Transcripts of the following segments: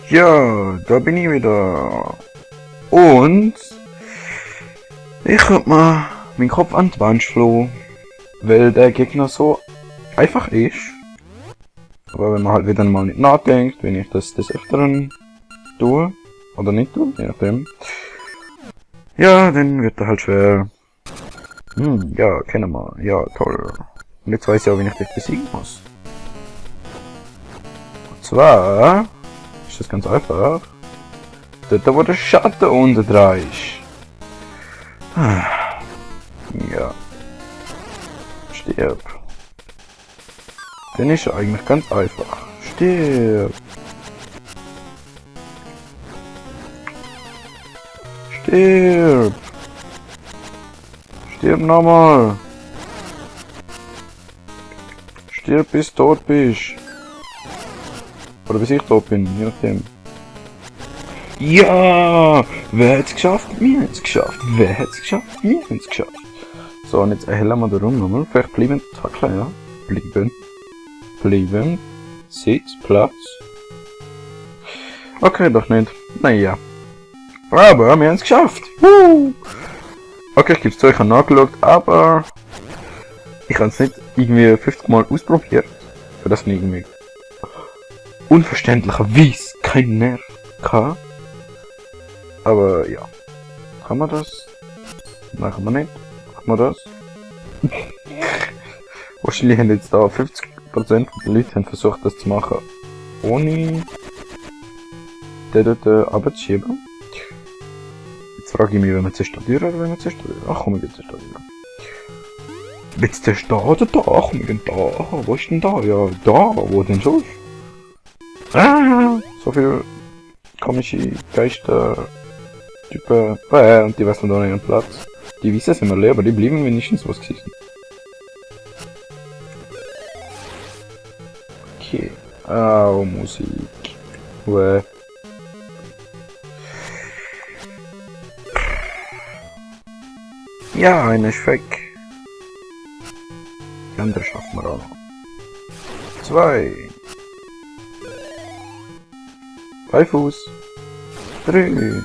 Ja, da bin ich wieder. Und ich hab mal meinen Kopf an die Wand schlagen, weil der Gegner so einfach ist. Aber wenn man halt wieder mal nicht nachdenkt, wenn ich das des Öfteren tue, oder nicht tue, je nachdem. Ja, dann wird er halt schwer. Ja, kennen wir. Ja, toll. Und jetzt weiß ich auch, wie ich dich besiegen muss. Und zwar ist das ganz einfach. Dort, wo der Schatten unten dran ist. Ja. Stirb. Dann ist er eigentlich ganz einfach. Stirb. Stirb. Stirb nochmal. Stirb bis du tot bist. Oder bis ich tot bin, je nachdem. Ja! Wer hat's geschafft? Wir haben's geschafft. Wer hat's geschafft? Wir haben's geschafft. So, und jetzt erhellen wir den Raum nochmal. Vielleicht bleiben Tackeln, ja. Bleiben. Sitz, Platz. Okay, doch nicht. Naja. Aber wir haben's geschafft. Okay, ich gebe es zu, ich habe nachgeschaut, aber ich habe es nicht irgendwie 50 Mal ausprobiert. Für das ich irgendwie unverständlicherweise keinen Nerv hatte. Aber ja. Kann man das? Machen wir nicht. Machen wir das? Wahrscheinlich haben jetzt da 50% der Leute haben versucht, das zu machen, ohne den dort abzuschieben. Jetzt frage ich mich, wenn wir zerstören oder wenn wir zerstören. Ach komm, wir zerstören. Willst du da oder da? Komm, wir gehen da. Wo ist denn da? Ja, da. Wo denn sonst? So viele komische Geister, Typen. Und die wissen da nicht ihren Platz. Die wissen es immer leer, aber die bleiben wenigstens was gewesen. Okay. Oh, Musik. Uäh. Ja, einer ist weg. Die andere schaffen wir auch noch. 2. 3 Fuß. 3.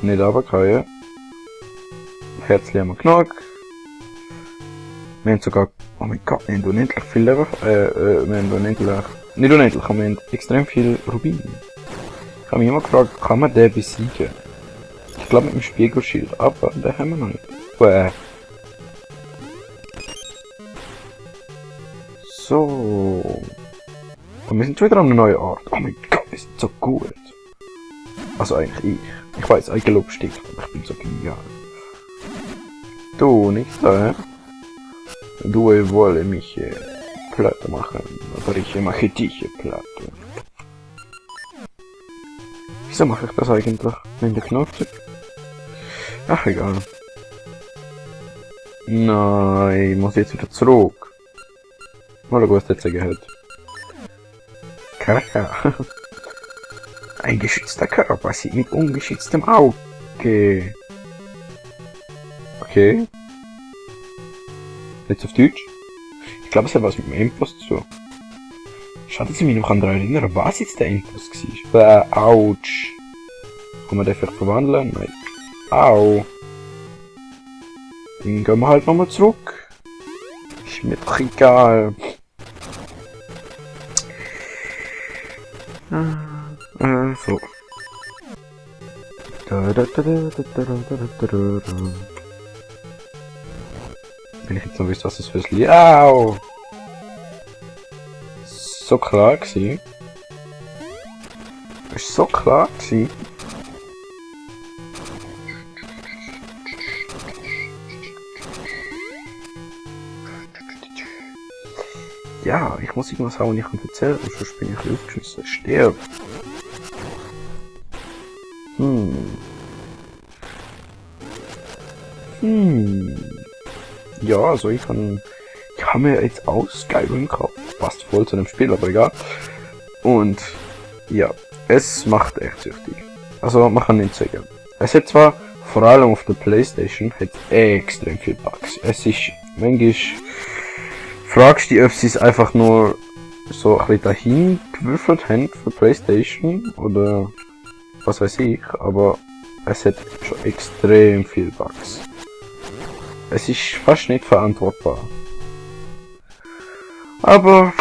Nicht runterfallen. Herzlich haben wir genug. Wir haben sogar... Oh mein Gott, wir haben unendlich viel Leben. Wir haben unendlich... Nicht unendlich, aber wir haben extrem viel Rubin. Ich habe mich immer gefragt, kann man den besiegen? Ich glaube mit dem Spiegelschild, aber den haben wir noch nicht. So. Und wir sind schon wieder an einer neuen Art. Oh mein Gott, wir sind so gut. Also eigentlich ich. Ich weiß, Eigenlob stinkt, aber ich bin so genial. Du, nicht da, Du wolle mich platt machen, aber ich mache dich platt. Wieso mache ich das eigentlich? Nimm den Knopf. Ach, egal. Nein, ich muss jetzt wieder zurück. Mal schauen, was der Zeiger hat. Kaka. Ein geschützter Körper sieht mit ungeschütztem Auge. Okay. Jetzt auf Deutsch. Ich glaube, es hat was mit dem Endboss zu. Schade, dass ich mich noch daran erinnern, was jetzt der Endboss war. Autsch. Kann man den vielleicht verwandeln? Nein. Au. Dann gehen wir halt nochmal zurück. Ist mir doch egal. So. Wenn ich jetzt noch wüsste, was das fürs Lied... Au! So klar gewesen. Ist so klar gewesen. Ja, ich muss irgendwas haben, ich kann erzählen, sonst bin ich aufgeschissen. Stirb! Ja, also ich habe mir jetzt auch Skyrim gekauft. Passt voll zu dem Spiel, aber egal. Und ja, es macht echt süchtig. Also man kann nicht sagen. Es hat zwar vor allem auf der Playstation hat extrem viel Bugs. Es ist manchmal fragst du dich, ob sie es einfach nur so ein bisschen dahin gewürfelt haben für PlayStation oder was weiß ich, aber es hat schon extrem viel Bugs. Es ist fast nicht verantwortbar. Aber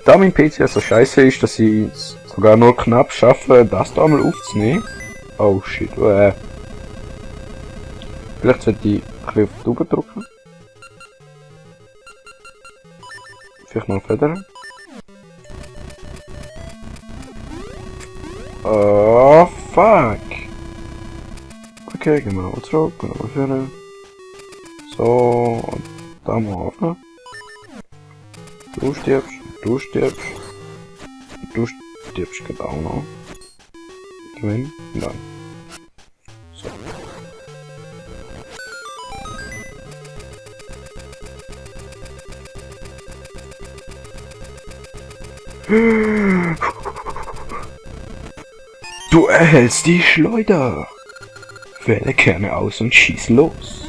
da mein PC so scheiße ist, dass ich es sogar nur knapp schaffe, das da mal aufzunehmen. Oh shit, Vielleicht sollte ich ein bisschen auf die Tube drücken. Vielleicht noch Federn. Oh fuck! Okay, gehen wir nochmal zurück, gehen nochmal vorne. So, und da mal auf. Du stirbst, du stirbst. Du stirbst geht auch noch. Gewinn? Nein. So. Du erhältst die Schleuder. Wähle Kerne aus und schieß los.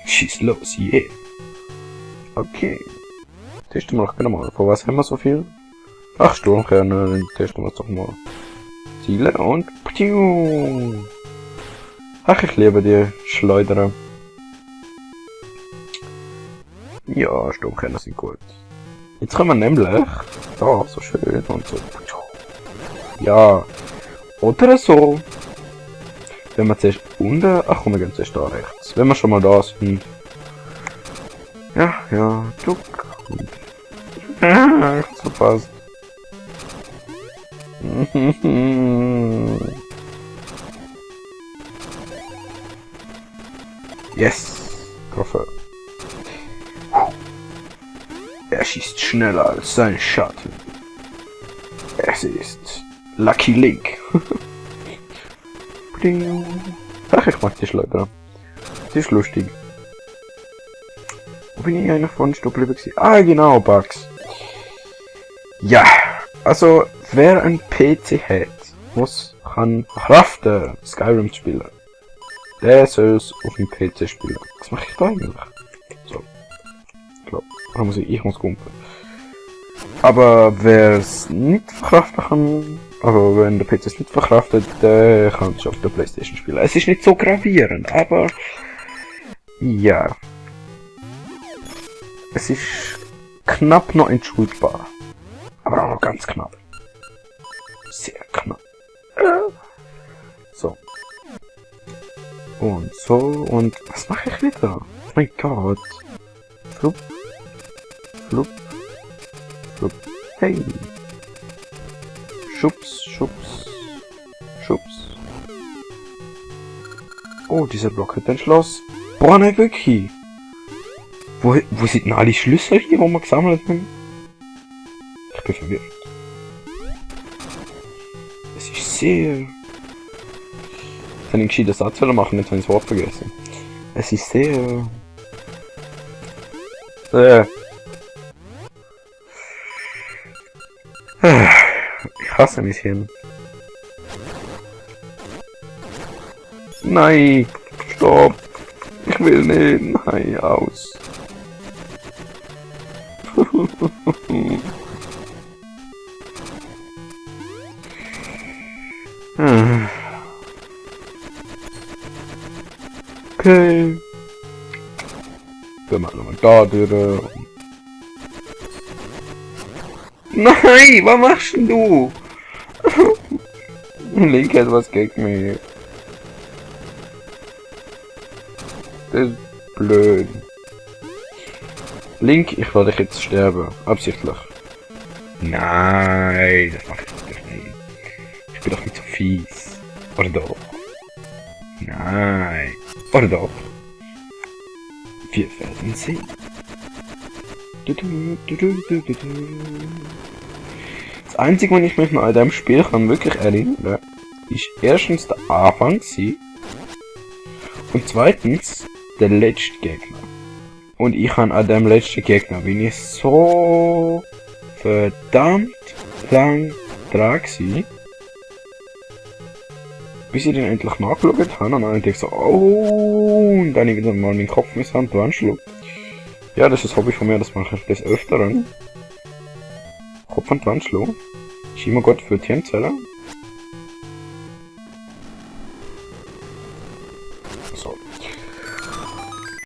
Schieß los, yeah. Okay. Testen wir doch gerne mal. Vor was haben wir so viel? Ach, Sturmkerne, dann testen wir es doch mal. Ziele und... Ptiu. Ach, ich liebe die Schleuder. Ja, Sturmkerne sind gut. Jetzt können wir nämlich... Da, so schön und so. Ja. Oder so. Wenn wir zuerst unten... Ach komm, wir gehen zuerst da rechts. Wenn wir schon mal da sind. Ja, ja, duck. Ah, ich hab's verpasst. Yes! Treffer. Er schießt schneller als sein Schatten. Es ist Lucky Link. Ach, ich mag die Schleuder. Die ist lustig. Wo bin ich eigentlich von Stück gewesen? Ah, genau, Bugs. Ja, also, wer ein PC hat, kann verkraften, Skyrim zu spielen. Der soll es auf dem PC spielen. Was mache ich da eigentlich? So. Ich glaube, ich muss kumpen. Aber wer es nicht verkraften kann, also wenn der PC es nicht verkraftet, der kann es auf der PlayStation spielen. Es ist nicht so gravierend, aber ja. Es ist knapp noch entschuldbar. Aber auch noch ganz knapp. Sehr knapp. So. Und so. Und was mache ich wieder? Oh mein Gott. Flup. Flup. Flup. Hey. Schubs, schubs. Schubs. Oh, dieser Block hat ein Schloss. Boah, nicht wirklich. Wo sind denn alle Schlüssel hier, wo wir gesammelt haben? Ich bin verwirrt. Es ist sehr... Jetzt habe ich einen gescheiten Satz machen, jetzt habe ich das Wort vergessen. Es ist sehr... Ich hasse mich hier. Nein! Stopp! Ich will nicht! Nein, aus! Okay. Wir machen nochmal da durch. Nein, was machst denn du? Link hat was gegen mich. Das ist blöd. Link, ich will dich jetzt sterben. Absichtlich. Nein, das mache ich natürlich nicht. Ich bin doch nicht so fies. Oder doch? Nein. Oder doch? Wir werden sehen. Das Einzige, was ich mich noch an diesem Spiel kann wirklich erinnern, ist erstens der Anfang und zweitens der letzte Gegner. Und ich habe an dem letzten Gegner bin ich so verdammt lang dran gewesen, bis ich den endlich nachgeschaut habe und dann dachte ich so, oh, und dann wieder mal meinen Kopf mit Hand anschlug. Ja, das ist Hobby von mir, das mache ich des Öfteren. Kopf und Wand schlagen. Ist immer gut für Tierenzellen. So.